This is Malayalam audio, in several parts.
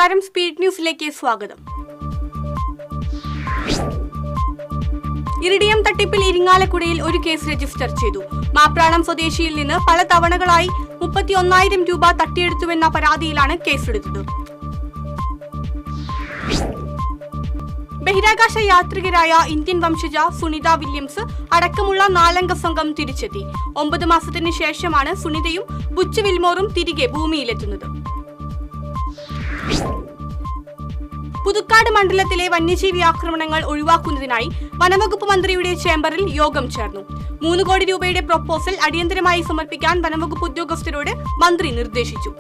നമസ്കാരം, സ്പീഡ് ന്യൂസിലേക്ക് സ്വാഗതം. ഇറിഡിയം തട്ടിപ്പിൽ ഇരിങ്ങാലക്കുടയിൽ ഒരു കേസ് രജിസ്റ്റർ ചെയ്തു. മാപ്രാണം സ്വദേശിയിൽ നിന്ന് പല തവണകളായി 31,000 രൂപ തട്ടിയെടുത്തുവെന്ന പരാതിയിലാണ് കേസെടുത്തത്. ബഹിരാകാശ യാത്രികരായ ഇന്ത്യൻ വംശജ സുനിത വില്യംസ് അടക്കമുള്ള 4 അംഗ സംഘം തിരിച്ചെത്തി. 9 മാസത്തിന് ശേഷമാണ് സുനിതയും ബുച്ച് വിൽമോറും തിരികെ ഭൂമിയിലെത്തുന്നത്. പുതുക്കാട് മണ്ഡലത്തിലെ വന്യജീവി ആക്രമണങ്ങൾ ഒഴിവാക്കുന്നതിനായി വനംവകുപ്പ് മന്ത്രിയുടെ ചേംബറിൽ യോഗം ചേർന്നു. 3 കോടി രൂപയുടെ പ്രൊപ്പോസൽ അടിയന്തരമായി സമർപ്പിക്കാൻ വനംവകുപ്പ് ഉദ്യോഗസ്ഥരോട് മന്ത്രി നിർദ്ദേശിച്ചു.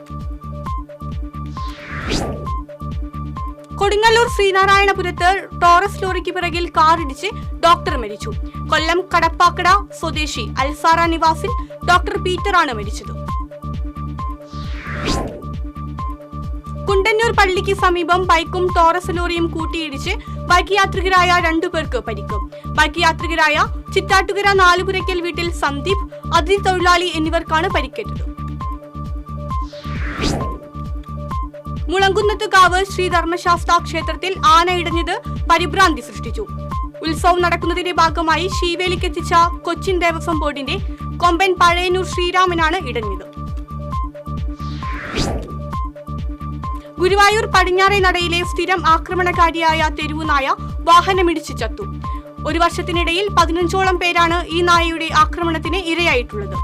കൊടുങ്ങല്ലൂർ ശ്രീനാരായണപുരത്ത് ടോറസ് ലോറിക്ക് പിറകിൽ കാറിടിച്ച് ഡോക്ടർ മരിച്ചു. കൊല്ലം കടപ്പാക്കട സ്വദേശി അൽസാറ നിവാസിൽ ഡോക്ടർ പീറ്ററാണ് മരിച്ചത്. കുണ്ടന്നൂർ പള്ളിക്ക് സമീപം ബൈക്കും ടോറസ് ലോറിയും കൂട്ടിയിടിച്ച് ബൈക്ക് യാത്രികരായ 2 പേർക്ക് പരിക്ക്. ബൈക്ക് യാത്രികരായ ചിറ്റാട്ടുകര നാലുപുരയ്ക്കൽ വീട്ടിൽ സന്ദീപ്, അതിഥി തൊഴിലാളി എന്നിവർക്കാണ് പരിക്കേറ്റത്. മുളങ്കുന്നത്തുകാവ് ശ്രീ ധർമ്മശാസ്ത്ര ക്ഷേത്രത്തിൽ ആന ഇടഞ്ഞത് പരിഭ്രാന്തി സൃഷ്ടിച്ചു. ഉത്സവം നടക്കുന്നതിന്റെ ഭാഗമായി ശീവേലിക്കെത്തിച്ച കൊച്ചിൻ ദേവസ്വം ബോർഡിന്റെ കൊമ്പൻ പഴയന്നൂർ ശ്രീരാമനാണ് ഇടഞ്ഞത്. ഗുരുവായൂർ പടിഞ്ഞാറേ നടയിലെ സ്ഥിരം ആക്രമണകാരിയായ തെരുവുനായ വാഹനമിടിച്ച് ചത്തു. 1 വർഷത്തിനിടയിൽ 15ഓളം പേരാണ് ഈ നായയുടെ ആക്രമണത്തിന് ഇരയായിട്ടുള്ളത്.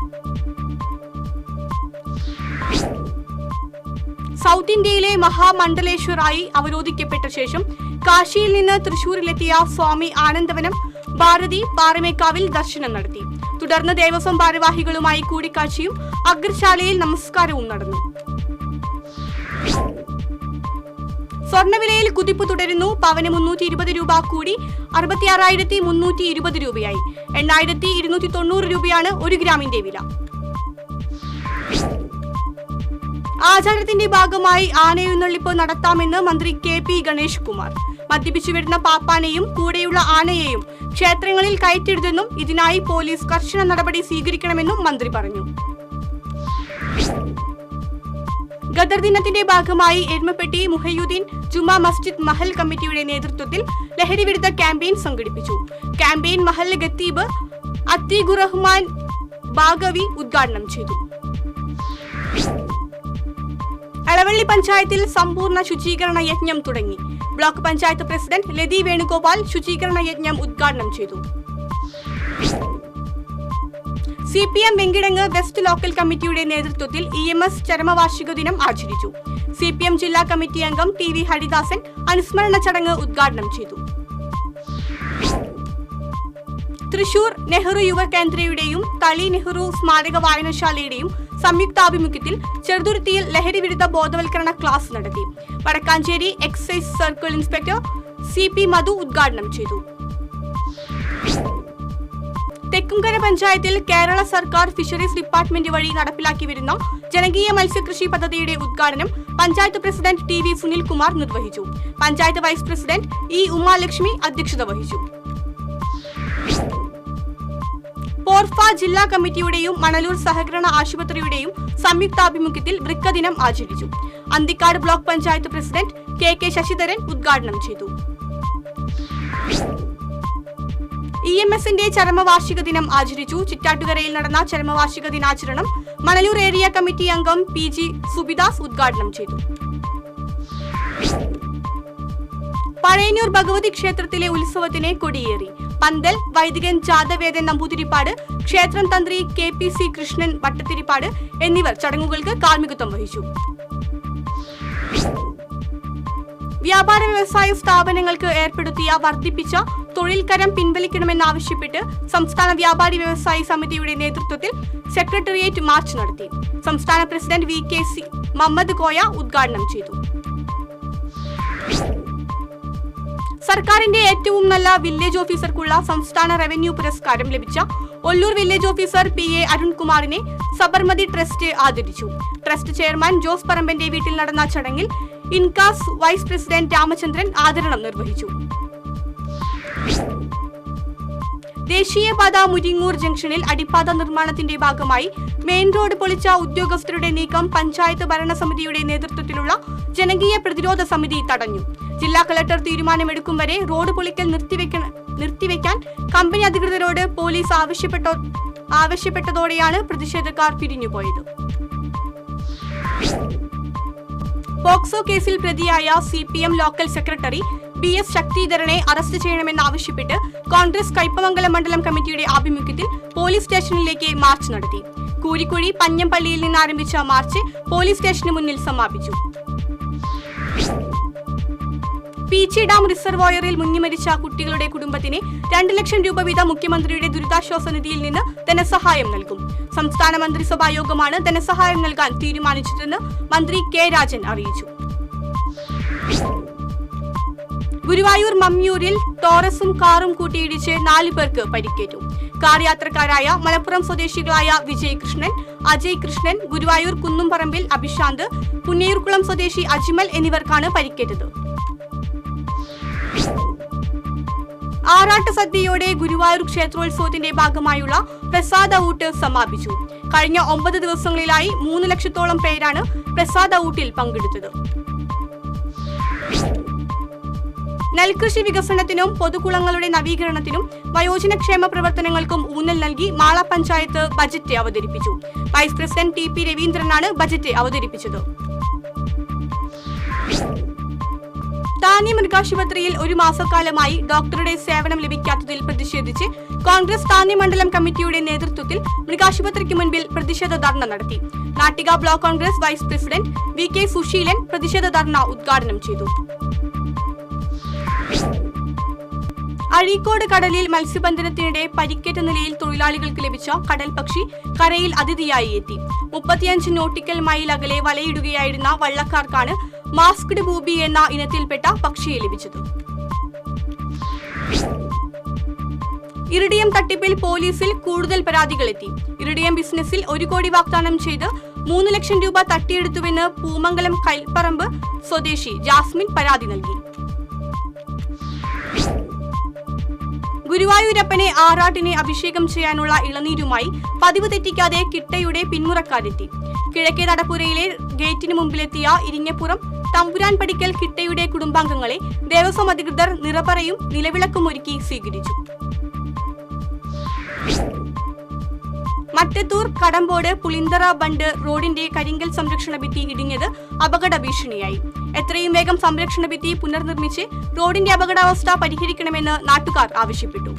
സൗത്ത് ഇന്ത്യയിലെ മഹാമണ്ഡലേശ്വറായി അവരോധിക്കപ്പെട്ട ശേഷം കാശിയിൽ നിന്ന് തൃശൂരിലെത്തിയ സ്വാമി ആനന്ദവനം ഭാരതി പാറമേക്കാവിൽ ദർശനം നടത്തി. തുടർന്ന് ദേവസ്വം ഭാരവാഹികളുമായി കൂടിക്കാഴ്ചയും അഗ്രശാലയിൽ നമസ്കാരവും നടന്നു. സ്വർണ്ണവിലയിൽ കുതിപ്പ് തുടരുന്നു. പവന് 320 രൂപ കൂടി 66,320 രൂപയായി. 8,290 രൂപയാണ് 1 ഗ്രാമിന്റെ വില. ആചാരത്തിന്റെ ഭാഗമായി ആനയെഴുന്നള്ളിപ്പ് നടത്താമെന്ന് മന്ത്രി KP ഗണേഷ് കുമാർ. മദ്യപിച്ചു വരുന്ന പാപ്പാനെയും കൂടെയുള്ള ആനയെയും ക്ഷേത്രങ്ങളിൽ കയറ്റരുതെന്നും ഇതിനായി പോലീസ് കർശന നടപടി സ്വീകരിക്കണമെന്നും മന്ത്രി പറഞ്ഞു. ഖദർ ദിനത്തിന്റെ ഭാഗമായി എരുമപ്പെട്ടി മുഹയ്യുദ്ദീൻ ജുമാ മസ്ജിദ് മഹൽ കമ്മിറ്റിയുടെ നേതൃത്വത്തിൽ ലഹരി വിരുദ്ധ ക്യാമ്പയിൻ സംഘടിപ്പിച്ചു. ക്യാമ്പയിൻ മഹൽ ഖത്തീബ് അത്തീഖുറഹ്മാൻ ബാഗവി ഉദ്ഘാടനം ചെയ്തു. എളവള്ളി പഞ്ചായത്തിൽ സമ്പൂർണ്ണ ശുചീകരണ യജ്ഞം തുടങ്ങി. ബ്ലോക്ക് പഞ്ചായത്ത് പ്രസിഡന്റ് ലതി വേണുഗോപാൽ ശുചീകരണ യജ്ഞം ഉദ്ഘാടനം ചെയ്തു. CPM വെങ്കിടങ്ങ് വെസ്റ്റ് ലോക്കൽ കമ്മിറ്റിയുടെ നേതൃത്വത്തിൽ EMS ചരമവാർഷിക ദിനം ആചരിച്ചു. CPM ജില്ലാ കമ്മിറ്റി അംഗം TV ഹരിദാസൻ അനുസ്മരണ ചടങ്ങ് ഉദ്ഘാടനം ചെയ്തു. തൃശൂർ നെഹ്റു യുവ കേന്ദ്രയുടെയും തളി നെഹ്റു സ്മാരക വായനശാലയുടെയും സംയുക്താഭിമുഖ്യത്തിൽ ചെറുതുരുത്തിയിൽ ലഹരി വിരുദ്ധ ബോധവൽക്കരണ ക്ലാസ് നടത്തി. Vadakkanchery excise circle inspector CP Madhu ഉദ്ഘാടനം ചെയ്തു. തെക്കുംകര പഞ്ചായത്തിൽ കേരള സർക്കാർ ഫിഷറീസ് ഡിപ്പാർട്ട്മെന്റ് വഴി നടപ്പിലാക്കി വരുന്ന ജനകീയ മത്സ്യകൃഷി പദ്ധതിയുടെ ഉദ്ഘാടനം പഞ്ചായത്ത് പ്രസിഡന്റ് TV സുനിൽകുമാർ നിർവഹിച്ചു. Panchayat vice president E Umalakshmi അധ്യക്ഷത വഹിച്ചു. പോർഫ ജില്ലാ കമ്മിറ്റിയുടെയും മണലൂർ സഹകരണ ആശുപത്രിയുടെയും സംയുക്താഭിമുഖ്യത്തിൽ വൃക്ക ദിനം ആചരിച്ചു. Anthikad block panchayat president KK Sasidharan ഉദ്ഘാടനം ചെയ്തു. EMSന്റെ ചരമവാർഷിക ദിനം ആചരിച്ചു. ചിറ്റാട്ടുകരയിൽ നടന്ന ചരമവാർഷിക ദിനാചരണം മണലൂർ ഏരിയ കമ്മിറ്റി അംഗം PG സുബിദാസ് ഉദ്ഘാടനം ചെയ്തു. പഴയന്നൂർ ഭഗവതി ക്ഷേത്രത്തിലെ ഉത്സവത്തിന് കൊടിയേറി. പന്തൽ വൈദികൻ ജാതവേദൻ നമ്പൂതിരിപ്പാട്, ക്ഷേത്രം തന്ത്രി KPC കൃഷ്ണൻ ഭട്ടത്തിരിപ്പാട് എന്നിവർ ചടങ്ങുകൾക്ക് കാർമ്മികത്വം വഹിച്ചു. വ്യാപാര വ്യവസായ സ്ഥാപനങ്ങൾക്ക് ഏർപ്പെടുത്തിയ വർദ്ധിപ്പിച്ച തൊഴിൽ കരം പിൻവലിക്കണമെന്നാവശ്യപ്പെട്ട് സംസ്ഥാന വ്യാപാരി വ്യവസായി സമിതിയുടെ നേതൃത്വത്തിൽ സെക്രട്ടേറിയറ്റ് മാർച്ച് നടത്തി. സംസ്ഥാന പ്രസിഡന്റ് VKC മുഹമ്മദ് കോയ ഉദ്ഘാടനം ചെയ്തു. സർക്കാരിന്റെ ഏറ്റവും നല്ല വില്ലേജ് ഓഫീസർക്കുള്ള സംസ്ഥാന റവന്യൂ പുരസ്കാരം ലഭിച്ച ഒല്ലൂർ വില്ലേജ് ഓഫീസർ PA അരുൺകുമാറിനെ സബർമതി ട്രസ്റ്റ് ആദരിച്ചു. ട്രസ്റ്റ് ചെയർമാൻ ജോസ് പറമ്പന്റെ വീട്ടിൽ നടന്ന ചടങ്ങിൽ ഇൻകാസ് വൈസ് പ്രസിഡന്റ് രാമചന്ദ്രൻ ആദരണം നിർവഹിച്ചു. ദേശീയപാത മുരിങ്ങൂർ ജംഗ്ഷനിൽ അടിപ്പാത നിർമ്മാണത്തിന്റെ ഭാഗമായി മെയിൻ റോഡ് പൊളിച്ച ഉദ്യോഗസ്ഥരുടെ നീക്കം പഞ്ചായത്ത് ഭരണസമിതിയുടെ നേതൃത്വത്തിലുള്ള ജനകീയ പ്രതിരോധ സമിതി തടഞ്ഞു. ജില്ലാ കളക്ടർ തീരുമാനമെടുക്കും വരെ റോഡ് പൊളിക്കൽ നിർത്തിവെക്കാൻ കമ്പനി അധികൃതരോട് പോലീസ് ആവശ്യപ്പെട്ടതോടെയാണ് പ്രതിഷേധക്കാർ പിരിഞ്ഞുപോയത്. പോക്സോ കേസിൽ പ്രതിയായ CPM ലോക്കൽ സെക്രട്ടറി BS ശക്തിധരനെ അറസ്റ്റ് ചെയ്യണമെന്നാവശ്യപ്പെട്ട് കോൺഗ്രസ് കയ്പമംഗലം മണ്ഡലം കമ്മിറ്റിയുടെ ആഭിമുഖ്യത്തിൽ പോലീസ് സ്റ്റേഷനിലേക്ക് മാർച്ച് നടത്തി. കൂരിക്കുഴി പഞ്ഞംപള്ളിയിൽ നിന്ന് ആരംഭിച്ച മാർച്ച് പോലീസ് സ്റ്റേഷന് മുന്നിൽ സമാപിച്ചു. പീച്ചി ഡാം റിസർവോയറിൽ മുങ്ങിമരിച്ച കുട്ടികളുടെ കുടുംബത്തിന് 2 ലക്ഷം രൂപ വീതം മുഖ്യമന്ത്രിയുടെ ദുരിതാശ്വാസ നിധിയിൽ നിന്ന് ധനസഹായം നൽകും. സംസ്ഥാന മന്ത്രിസഭാ യോഗമാണ് ധനസഹായം നൽകാൻ തീരുമാനിച്ചതെന്ന് മന്ത്രി K. രാജൻ അറിയിച്ചു. ഗുരുവായൂർ മമ്മിയൂരിൽ ടോറസും കാറും കൂട്ടിയിടിച്ച് 4 പേർക്ക് പരിക്കേറ്റു. കാർ യാത്രക്കാരായ മലപ്പുറം സ്വദേശികളായ വിജയ് കൃഷ്ണൻ, അജയ് കൃഷ്ണൻ, ഗുരുവായൂർ കുന്നുംപറമ്പിൽ അഭിശാന്ത്, പുന്നയൂർക്കുളം സ്വദേശി അജ്മൽ എന്നിവർക്കാണ് പരിക്കേറ്റത്. ആറാട്ട് സദ്യയോടെ ഗുരുവായൂർ ക്ഷേത്രോത്സവത്തിന്റെ ഭാഗമായുള്ള പ്രസാദ ഊട്ട് സമാപിച്ചു. കഴിഞ്ഞ 9 ദിവസങ്ങളിലായി 3 ലക്ഷത്തോളം പേരാണ് പ്രസാദ ഊട്ടിൽ പങ്കെടുത്തത്. നെൽകൃഷി വികസനത്തിനും പൊതുകുളങ്ങളുടെ നവീകരണത്തിനും വയോജനക്ഷേമ പ്രവർത്തനങ്ങൾക്കും ഊന്നൽ നൽകി മാള പഞ്ചായത്ത് ബജറ്റ് അവതരിപ്പിച്ചു. വൈസ് പ്രസിഡന്റ് TP രവീന്ദ്രനാണ് ബജറ്റ് അവതരിപ്പിച്ചത്. താന്നി മൃഗാശുപത്രിയിൽ 1 മാസക്കാലമായി ഡോക്ടറുടെ സേവനം ലഭിക്കാത്തതിൽ പ്രതിഷേധിച്ച് കോൺഗ്രസ് താന്നി മണ്ഡലം കമ്മിറ്റിയുടെ നേതൃത്വത്തിൽ മൃഗാശുപത്രിക്ക് മുൻപിൽ പ്രതിഷേധ ധർണ നടത്തി. Nattika block Congress vice president VK Susheelan പ്രതിഷേധ ധർണ ഉദ്ഘാടനം ചെയ്തു. അഴീക്കോട് കടലിൽ മത്സ്യബന്ധനത്തിനിടെ പരിക്കേറ്റ നിലയിൽ തൊഴിലാളികൾക്ക് ലഭിച്ച കടൽ പക്ഷി കരയിൽ അതിഥിയായി എത്തി. 35 നോട്ടിക്കൽ മൈൽ അകലെ വലയിടുകയായിരുന്ന വള്ളക്കാർക്കാണ് മാസ്ക്ഡ് ബൂബി എന്ന ഇനത്തിൽപ്പെട്ട പക്ഷിയെ ലഭിച്ചത്. ഇറിഡിയം തട്ടിപ്പിൽ പോലീസിൽ കൂടുതൽ പരാതികളെത്തി. ഇറിഡിയം ബിസിനസിൽ 1 കോടി വാഗ്ദാനം ചെയ്ത് 3 ലക്ഷം രൂപ തട്ടിയെടുത്തുവെന്ന് പൂമംഗലം കൈൽപ്പറമ്പ് സ്വദേശി ജാസ്മിൻ പരാതി നൽകി. ഗുരുവായൂരപ്പനെ ആറാട്ടിനെ അഭിഷേകം ചെയ്യാനുള്ള ഇളനീരുമായി പതിവ് തെറ്റിക്കാതെ കിട്ടയുടെ പിന്മുറക്കാരെത്തി. കിഴക്കേ നടപ്പുരയിലെ ഗേറ്റിന് മുമ്പിലെത്തിയ ഇരിങ്ങപ്പുറം തമ്പുരാൻ പടിക്കൽ കിട്ടയുടെ കുടുംബാംഗങ്ങളെ ദേവസ്വം അധികൃതർ നിറപറയും നിലവിളക്കും ഒരുക്കി സ്വീകരിച്ചു. മറ്റത്തൂർ കടമ്പോട് പുളിന്തറ ബണ്ട് റോഡിന്റെ കരിങ്കൽ സംരക്ഷണ ഭിത്തി ഇടിഞ്ഞത് അപകട ഭീഷണിയായി. എത്രയും വേഗം സംരക്ഷണ ഭിത്തി പുനർനിർമ്മിച്ച് റോഡിന്റെ അപകടാവസ്ഥ പരിഹരിക്കണമെന്ന് നാട്ടുകാർ ആവശ്യപ്പെട്ടു.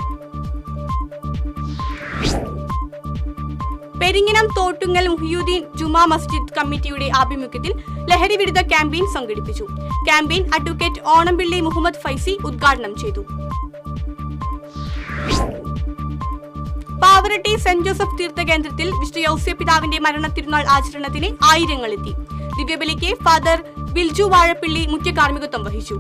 പെരിങ്ങനം തോട്ടുങ്ങൽ മുഹിയുദ്ദീൻ ജുമാ മസ്ജിദ് കമ്മിറ്റിയുടെ ആഭിമുഖ്യത്തിൽ ലഹരി വിരുദ്ധ ക്യാമ്പയിൻ സംഘടിപ്പിച്ചു. ക്യാമ്പയിൻ അഡ്വക്കേറ്റ് ഓണംപിള്ളി മുഹമ്മദ് ഫൈസി ഉദ്ഘാടനം ചെയ്തു. പാവറട്ടി സെന്റ് ജോസഫ് തീർത്ഥകേന്ദ്രത്തിൽ വിശുദ്ധ യൗസേപ്പ് പിതാവിന്റെ മരണത്തിരുനാൾ ആചരണത്തിന് ആയിരങ്ങളെത്തി. ദിവ്യബലിക്ക് ഫാദർ ബിൽജു വാഴപ്പിള്ളി മുഖ്യ കാർമ്മികത്വം വഹിച്ചു.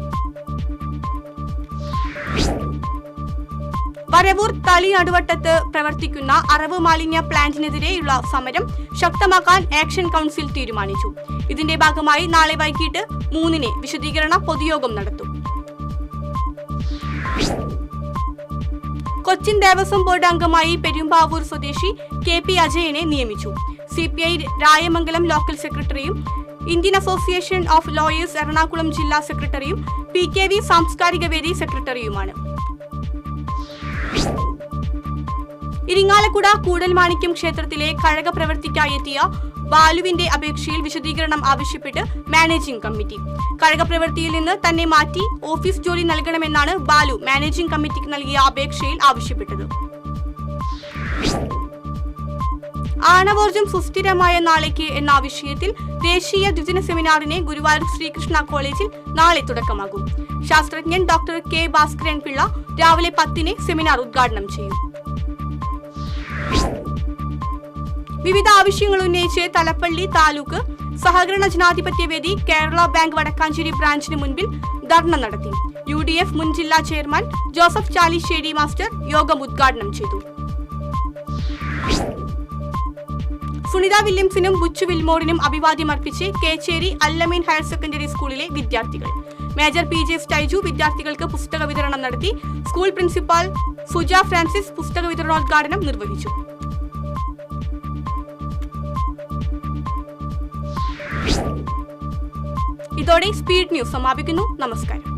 വരവൂർ തളി നടുവട്ടത്ത് പ്രവർത്തിക്കുന്ന അറവ് മാലിന്യ പ്ലാന്റിനെതിരെയുള്ള സമരം ശക്തമാക്കാൻ ആക്ഷൻ കൗൺസിൽ തീരുമാനിച്ചു. ഇതിന്റെ ഭാഗമായി നാളെ വൈകിട്ട് 3-ന് വിശദീകരണ പൊതുയോഗം നടത്തും. കൊച്ചിൻ ദേവസ്വം ബോർഡ് അംഗമായി പെരുമ്പാവൂർ സ്വദേശി KP അജയനെ നിയമിച്ചു. CPI രായമംഗലം ലോക്കൽ സെക്രട്ടറിയും Indian association of lawyers Ernakulam ജില്ലാ സെക്രട്ടറിയും PKV സാംസ്കാരിക വേദി സെക്രട്ടറിയുമാണ്. ഇരിങ്ങാലക്കുട കൂടൽമാണിക്യം ക്ഷേത്രത്തിലെ കഴക പ്രവൃത്തിക്കായി എത്തിയ ബാലുവിന്റെ അപേക്ഷയിൽ വിശദീകരണം ആവശ്യപ്പെട്ട് മാനേജിംഗ് കമ്മിറ്റി. കഴക പ്രവൃത്തിയിൽ നിന്ന് തന്നെ മാറ്റി ഓഫീസ് ജോലി നൽകണമെന്നാണ് ബാലു മാനേജിംഗ് കമ്മിറ്റിക്ക് നൽകിയ അപേക്ഷയിൽ ആവശ്യപ്പെട്ടത്. ആണവോർജം സുസ്ഥിരമായ നാളേക്ക് എന്ന വിഷയത്തിൽ ദേശീയ ദ്വിദിന സെമിനാറിന് ഗുരുവായൂർ ശ്രീകൃഷ്ണ കോളേജിൽ നാളെ തുടക്കമാകും. ശാസ്ത്രജ്ഞൻ ഡോക്ടർ K. ഭാസ്കരൻ പിള്ള രാവിലെ 10-ന് സെമിനാർ ഉദ്ഘാടനം ചെയ്യും. വിവിധ ആവശ്യങ്ങൾ ഉന്നയിച്ച് തലപ്പള്ളി താലൂക്ക് സഹകരണ ജനാധിപത്യ വേദി കേരള ബാങ്ക് വടക്കാഞ്ചേരി ബ്രാഞ്ചിന് മുൻപിൽ ധർണ നടത്തി. UDF മുൻ ജില്ലാ ചെയർമാൻ ജോസഫ് ചാലിശ്ശേരി മാസ്റ്റർ യോഗം ഉദ്ഘാടനം ചെയ്തു. സുനിത വില്യംസിനും ബുച്ചു വിൽമോറിനും അഭിവാദ്യം അർപ്പിച്ച് കേച്ചേരി അല്ലമീൻ ഹയർ സെക്കൻഡറി സ്കൂളിലെ വിദ്യാർത്ഥികൾ. മേജർ PJ സ്റ്റൈജു വിദ്യാർത്ഥികൾക്ക് പുസ്തക വിതരണം നടത്തി. സ്കൂൾ പ്രിൻസിപ്പാൾ സുജ ഫ്രാൻസിസ് പുസ്തക വിതരണോദ്ഘാടനം നിർവഹിച്ചു. ഇതോടെ സ്പീഡ് ന്യൂസ് സമാപിക്കുന്നു. നമസ്കാരം.